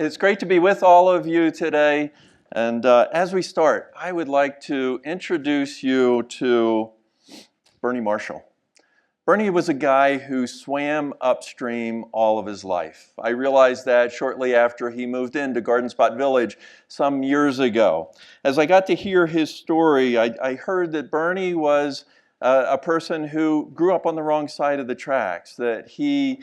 it's great to be with all of you today. And as we start, I would like to introduce you to Bernie Marshall. Bernie was a guy who swam upstream all of his life. I realized that shortly after he moved into Garden Spot Village some years ago. As I got to hear his story, I heard that Bernie was a person who grew up on the wrong side of the tracks, that he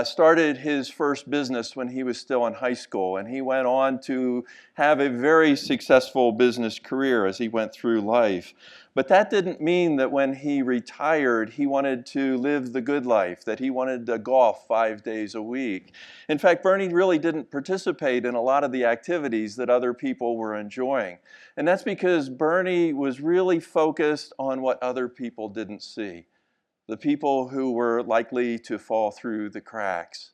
started his first business when he was still in high school, and he went on to have a very successful business career as he went through life. But that didn't mean that when he retired, he wanted to live the good life, that he wanted to golf 5 days a week. In fact, Bernie really didn't participate in a lot of the activities that other people were enjoying. And that's because Bernie was really focused on what other people didn't see, the people who were likely to fall through the cracks.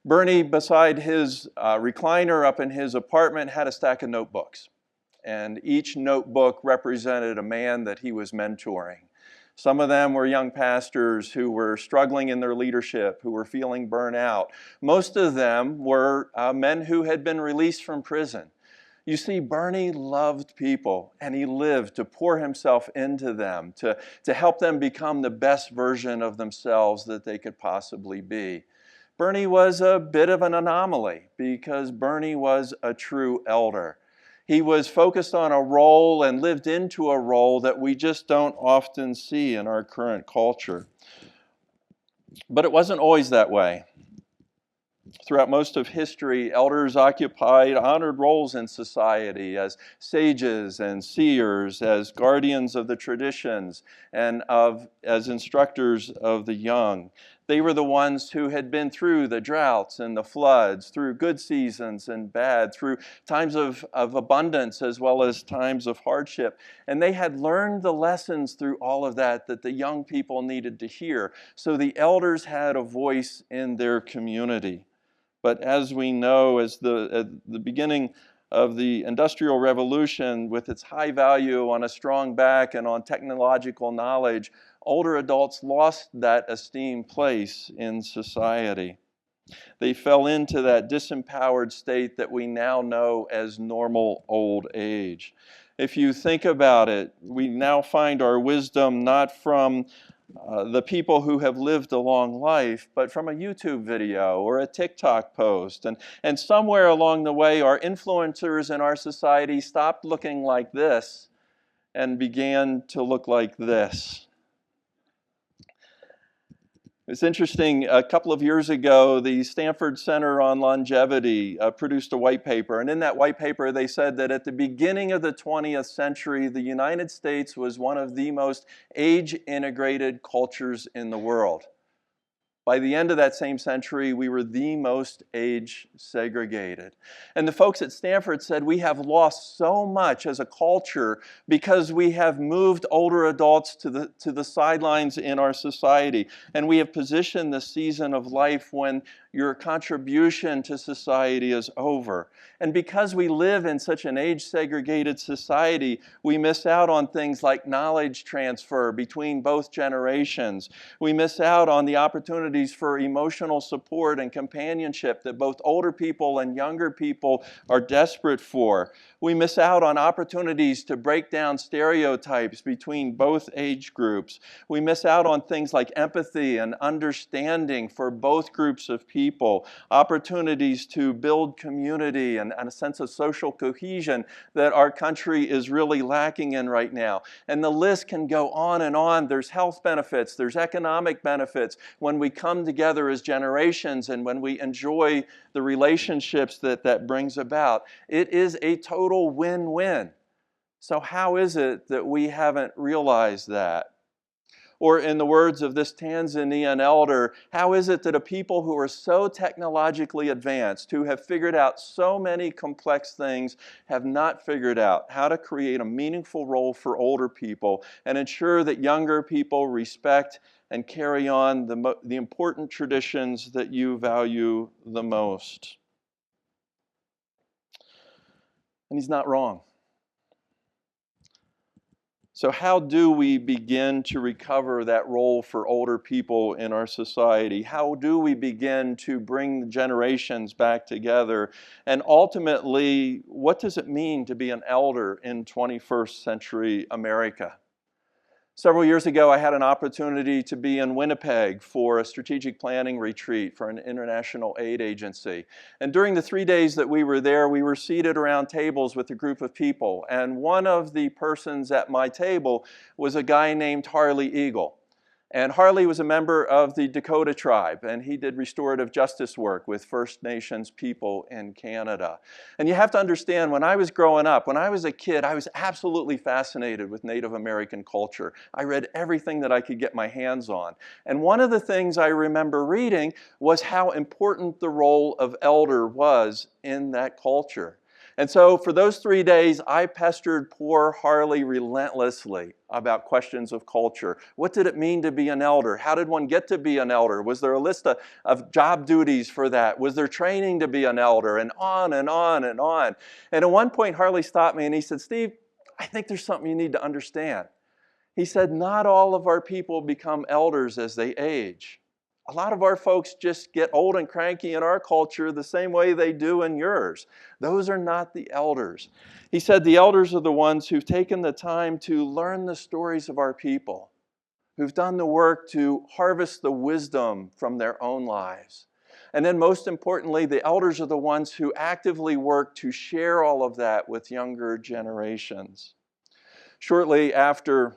Bernie, beside his recliner up in his apartment, had a stack of notebooks. And each notebook represented a man that he was mentoring. Some of them were young pastors who were struggling in their leadership, who were feeling burnout. Most of them were men who had been released from prison. You see, Bernie loved people, and he lived to pour himself into them, to help them become the best version of themselves that they could possibly be. Bernie was a bit of an anomaly because Bernie was a true elder. He was focused on a role and lived into a role that we just don't often see in our current culture. But it wasn't always that way. Throughout most of history, elders occupied honored roles in society as sages and seers, as guardians of the traditions, and as instructors of the young. They were the ones who had been through the droughts and the floods, through good seasons and bad, through times of abundance as well as times of hardship. And they had learned the lessons through all of that the young people needed to hear. So the elders had a voice in their community. But as we know, at the beginning of the Industrial Revolution, with its high value on a strong back and on technological knowledge, older adults lost that esteemed place in society. They fell into that disempowered state that we now know as normal old age. If you think about it, we now find our wisdom not from the people who have lived a long life, but from a YouTube video or a TikTok post. And somewhere along the way, our influencers in our society stopped looking like this and began to look like this. It's interesting, a couple of years ago, the Stanford Center on Longevity produced a white paper. And in that white paper, they said that at the beginning of the 20th century, the United States was one of the most age-integrated cultures in the world. By the end of that same century, we were the most age-segregated. And the folks at Stanford said we have lost so much as a culture because we have moved older adults to the sidelines in our society. And we have positioned the season of life when your contribution to society is over. And because we live in such an age-segregated society, we miss out on things like knowledge transfer between both generations. We miss out on the opportunities for emotional support and companionship that both older people and younger people are desperate for. We miss out on opportunities to break down stereotypes between both age groups. We miss out on things like empathy and understanding for both groups of people, opportunities to build community and a sense of social cohesion that our country is really lacking in right now. And the list can go on and on. There's health benefits, there's economic benefits when we come together as generations and when we enjoy the relationships that brings about. It is a total win-win. So how is it that we haven't realized that? Or in the words of this Tanzanian elder, how is it that a people who are so technologically advanced, who have figured out so many complex things, have not figured out how to create a meaningful role for older people and ensure that younger people respect and carry on the important traditions that you value the most? And he's not wrong. So how do we begin to recover that role for older people in our society? How do we begin to bring the generations back together? And ultimately, what does it mean to be an elder in 21st century America? Several years ago, I had an opportunity to be in Winnipeg for a strategic planning retreat for an international aid agency. And during the 3 days that we were there, we were seated around tables with a group of people. And one of the persons at my table was a guy named Harley Eagle. And Harley was a member of the Dakota tribe, and he did restorative justice work with First Nations people in Canada. And you have to understand, when I was growing up, when I was a kid, I was absolutely fascinated with Native American culture. I read everything that I could get my hands on. And one of the things I remember reading was how important the role of elder was in that culture. And so for those 3 days, I pestered poor Harley relentlessly about questions of culture. What did it mean to be an elder? How did one get to be an elder? Was there a list of job duties for that? Was there training to be an elder? And on and on and on. And at one point, Harley stopped me and he said, "Steve, I think there's something you need to understand." He said, "Not all of our people become elders as they age. A lot of our folks just get old and cranky in our culture the same way they do in yours. Those are not the elders." He said the elders are the ones who've taken the time to learn the stories of our people, who've done the work to harvest the wisdom from their own lives. And then most importantly, the elders are the ones who actively work to share all of that with younger generations. Shortly after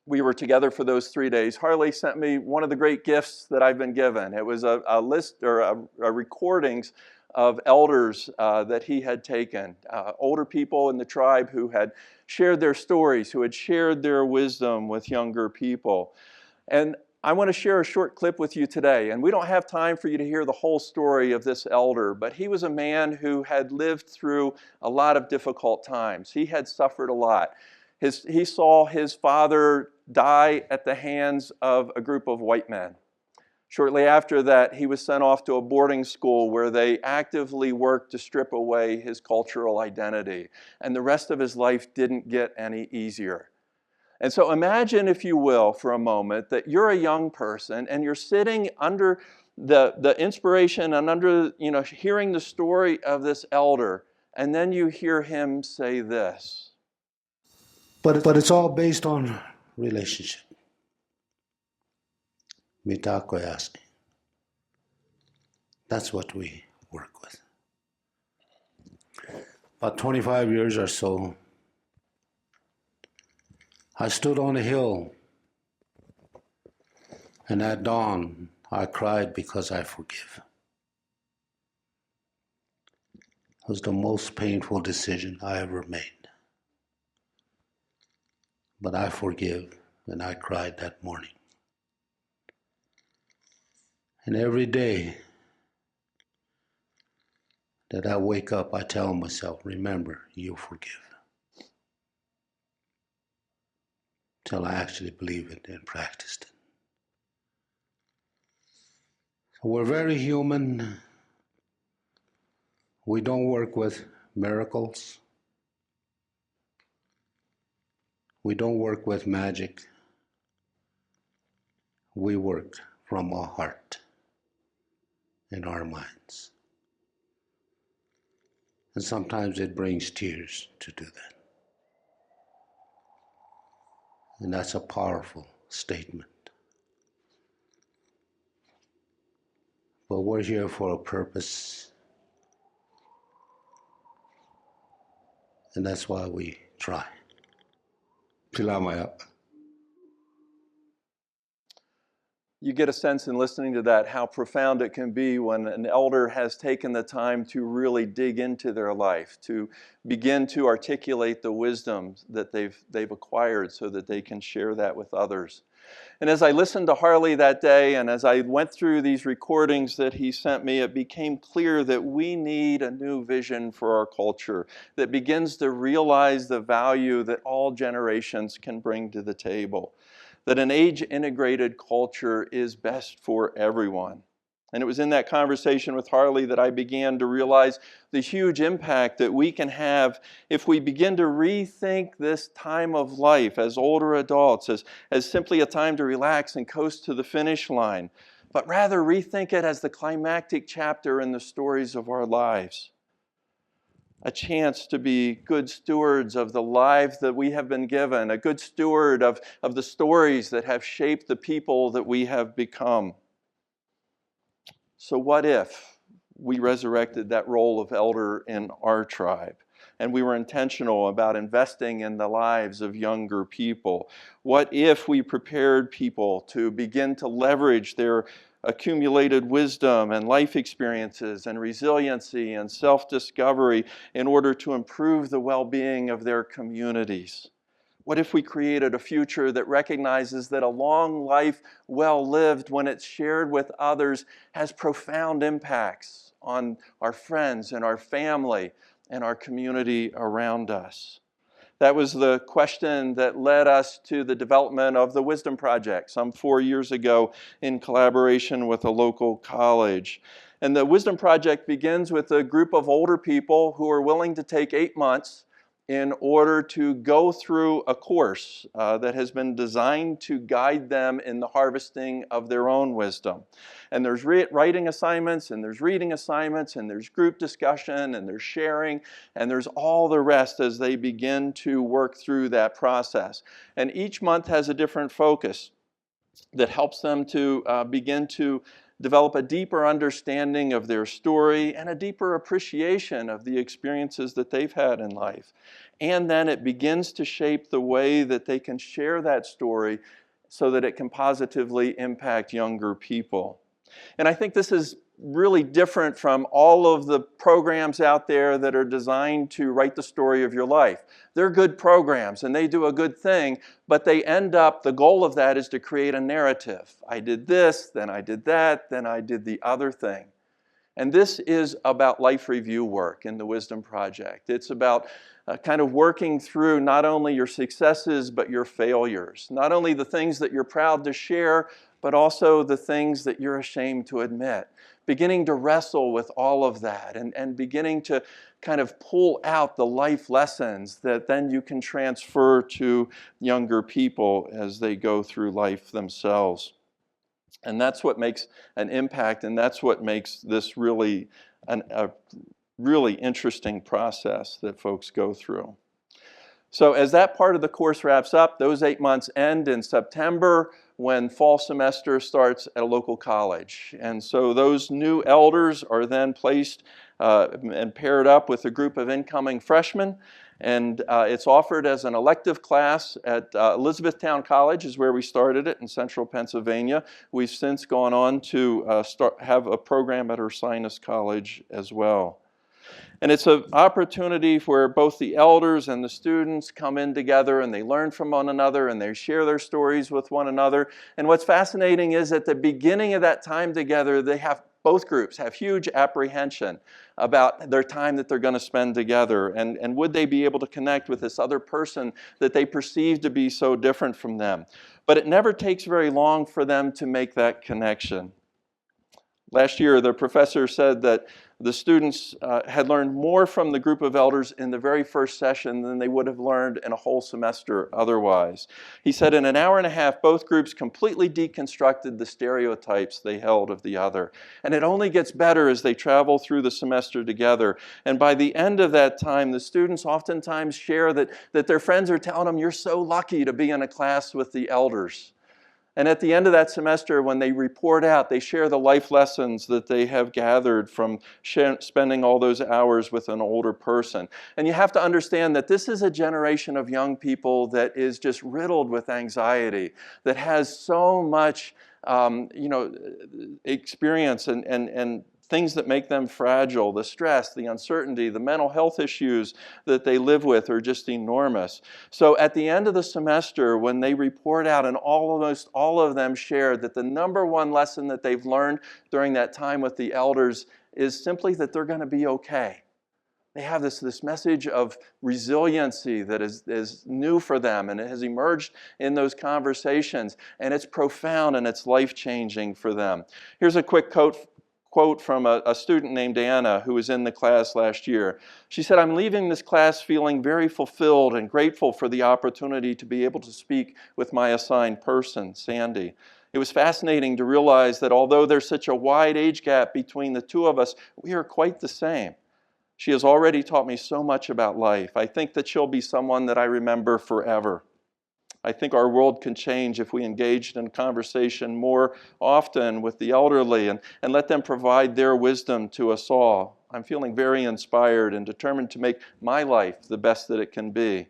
we were together for those 3 days, Harley sent me one of the great gifts that I've been given. It was a list or a recordings of elders that he had taken, older people in the tribe who had shared their stories, who had shared their wisdom with younger people. And I want to share a short clip with you today. And we don't have time for you to hear the whole story of this elder, but he was a man who had lived through a lot of difficult times. He had suffered a lot. He saw his father die at the hands of a group of white men. Shortly after that, he was sent off to a boarding school where they actively worked to strip away his cultural identity. And the rest of his life didn't get any easier. And so imagine, if you will, for a moment, that you're a young person and you're sitting under the inspiration and under, hearing the story of this elder, and then you hear him say this. But it's all based on relationship. Mitakoyasi. That's what we work with. About 25 years or so, I stood on a hill, and at dawn, I cried because I forgive. It was the most painful decision I ever made. But I forgive, and I cried that morning. And every day that I wake up, I tell myself, remember, you forgive. Till I actually believe it and practiced it. So we're very human. We don't work with miracles. We don't work with magic. We work from our heart and our minds. And sometimes it brings tears to do that. And that's a powerful statement. But we're here for a purpose. And that's why we try. Pilamaya. You get a sense in listening to that how profound it can be when an elder has taken the time to really dig into their life, to begin to articulate the wisdom that they've acquired so that they can share that with others. And as I listened to Harley that day, and as I went through these recordings that he sent me, it became clear that we need a new vision for our culture that begins to realize the value that all generations can bring to the table. That an age-integrated culture is best for everyone. And it was in that conversation with Harley that I began to realize the huge impact that we can have if we begin to rethink this time of life as older adults, as simply a time to relax and coast to the finish line, but rather rethink it as the climactic chapter in the stories of our lives. A chance to be good stewards of the lives that we have been given, a good steward of the stories that have shaped the people that we have become. So what if we resurrected that role of elder in our tribe and we were intentional about investing in the lives of younger people? What if we prepared people to begin to leverage their accumulated wisdom and life experiences and resiliency and self-discovery in order to improve the well-being of their communities? What if we created a future that recognizes that a long life well lived, when it's shared with others, has profound impacts on our friends and our family and our community around us? That was the question that led us to the development of the Wisdom Project some 4 years ago in collaboration with a local college. And the Wisdom Project begins with a group of older people who are willing to take 8 months in order to go through a course that has been designed to guide them in the harvesting of their own wisdom. And there's writing assignments, and there's reading assignments, and there's group discussion, and there's sharing, and there's all the rest as they begin to work through that process. And each month has a different focus that helps them to begin to develop a deeper understanding of their story and a deeper appreciation of the experiences that they've had in life. And then it begins to shape the way that they can share that story so that it can positively impact younger people. And I think this is really different from all of the programs out there that are designed to write the story of your life. They're good programs and they do a good thing, but they end up, the goal of that is to create a narrative. I did this, then I did that, then I did the other thing. And this is about life review work in the Wisdom Project. It's about kind of working through not only your successes, but your failures. Not only the things that you're proud to share, but also the things that you're ashamed to admit. Beginning to wrestle with all of that and beginning to kind of pull out the life lessons that then you can transfer to younger people as they go through life themselves. And that's what makes an impact, and that's what makes this really a really interesting process that folks go through. So as that part of the course wraps up, those 8 months end in September when fall semester starts at a local college. And so those new elders are then placed and paired up with a group of incoming freshmen. And it's offered as an elective class at Elizabethtown College is where we started it in central Pennsylvania. We've since gone on to have a program at Ursinus College as well. And it's an opportunity where both the elders and the students come in together and they learn from one another and they share their stories with one another. And what's fascinating is at the beginning of that time together, both groups have huge apprehension about their time that they're going to spend together and would they be able to connect with this other person that they perceive to be so different from them. But it never takes very long for them to make that connection. Last year, the professor said that the students had learned more from the group of elders in the very first session than they would have learned in a whole semester otherwise. He said in an hour and a half, both groups completely deconstructed the stereotypes they held of the other. And it only gets better as they travel through the semester together. And by the end of that time, the students oftentimes share that their friends are telling them, "You're so lucky to be in a class with the elders." And at the end of that semester, when they report out, they share the life lessons that they have gathered from spending all those hours with an older person. And you have to understand that this is a generation of young people that is just riddled with anxiety, that has so much experience and things that make them fragile. The stress, the uncertainty, the mental health issues that they live with are just enormous. So at the end of the semester, when they report out, and almost all of them shared that the number one lesson that they've learned during that time with the elders is simply that they're going to be okay. They have this message of resiliency that is new for them, and it has emerged in those conversations, and it's profound and it's life-changing for them. Here's a quick quote quote from a student named Anna who was in the class last year. She said, "I'm leaving this class feeling very fulfilled and grateful for the opportunity to be able to speak with my assigned person, Sandy. It was fascinating to realize that although there's such a wide age gap between the two of us, we are quite the same. She has already taught me so much about life. I think that she'll be someone that I remember forever. I think our world can change if we engaged in conversation more often with the elderly and let them provide their wisdom to us all. I'm feeling very inspired and determined to make my life the best that it can be.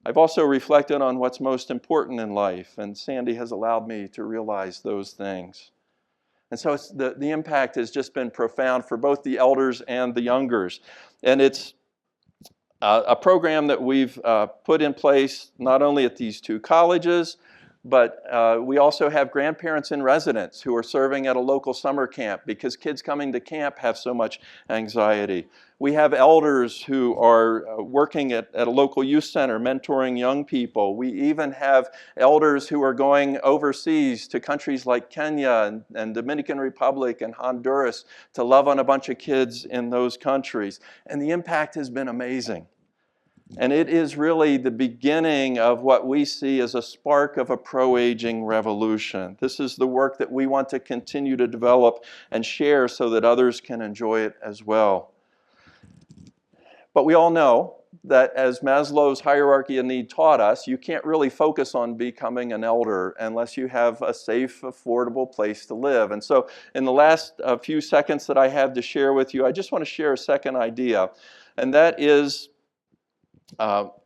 I've also reflected on what's most important in life, and Sandy has allowed me to realize those things." And so the impact has just been profound for both the elders and the youngers. And it's a program that we've put in place not only at these two colleges, but we also have grandparents in residence who are serving at a local summer camp because kids coming to camp have so much anxiety. We have elders who are working at a local youth center, mentoring young people. We even have elders who are going overseas to countries like Kenya and Dominican Republic and Honduras to love on a bunch of kids in those countries. And the impact has been amazing. And it is really the beginning of what we see as a spark of a pro-aging revolution. This is the work that we want to continue to develop and share so that others can enjoy it as well. But we all know that as Maslow's hierarchy of need taught us, you can't really focus on becoming an elder unless you have a safe, affordable place to live. And so in the last few seconds that I have to share with you, I just want to share a second idea, and that is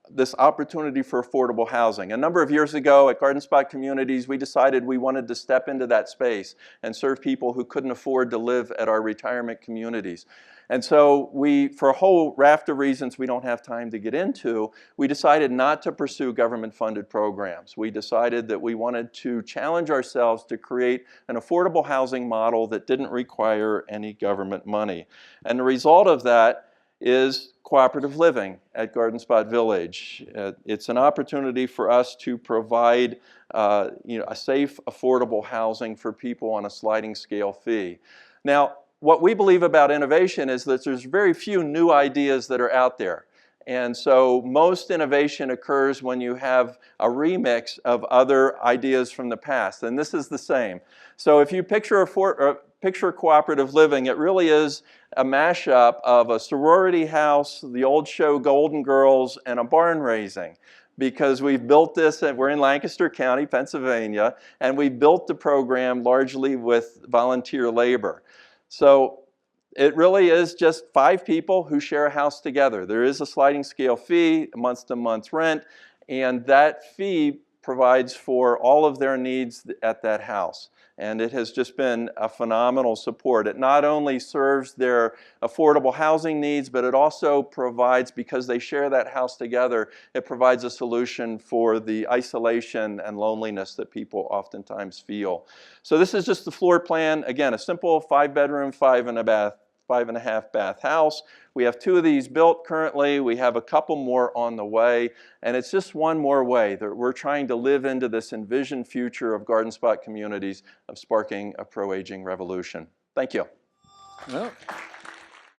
this opportunity for affordable housing. A number of years ago at Garden Spot Communities, we decided we wanted to step into that space and serve people who couldn't afford to live at our retirement communities. And so we, for a whole raft of reasons we don't have time to get into, we decided not to pursue government-funded programs. We decided that we wanted to challenge ourselves to create an affordable housing model that didn't require any government money. And the result of that is cooperative living at Garden Spot Village. It's an opportunity for us to provide a safe, affordable housing for people on a sliding scale fee. Now, what we believe about innovation is that there's very few new ideas that are out there. And so most innovation occurs when you have a remix of other ideas from the past, and this is the same. So if you picture cooperative living, it really is a mashup of a sorority house, the old show Golden Girls, and a barn raising. Because we've built this, and we're in Lancaster County, Pennsylvania, and we built the program largely with volunteer labor. So it really is just 5 people who share a house together. There is a sliding scale fee, month-to-month rent, and that fee provides for all of their needs at that house. And it has just been a phenomenal support. It not only serves their affordable housing needs, but it also provides, because they share that house together, it provides a solution for the isolation and loneliness that people oftentimes feel. So this is just the floor plan. Again, a simple 5-bedroom, 5.5 bath house. We have 2 of these built currently. We have a couple more on the way. And it's just one more way that we're trying to live into this envisioned future of Garden Spot Communities of sparking a pro-aging revolution. Thank you. Well,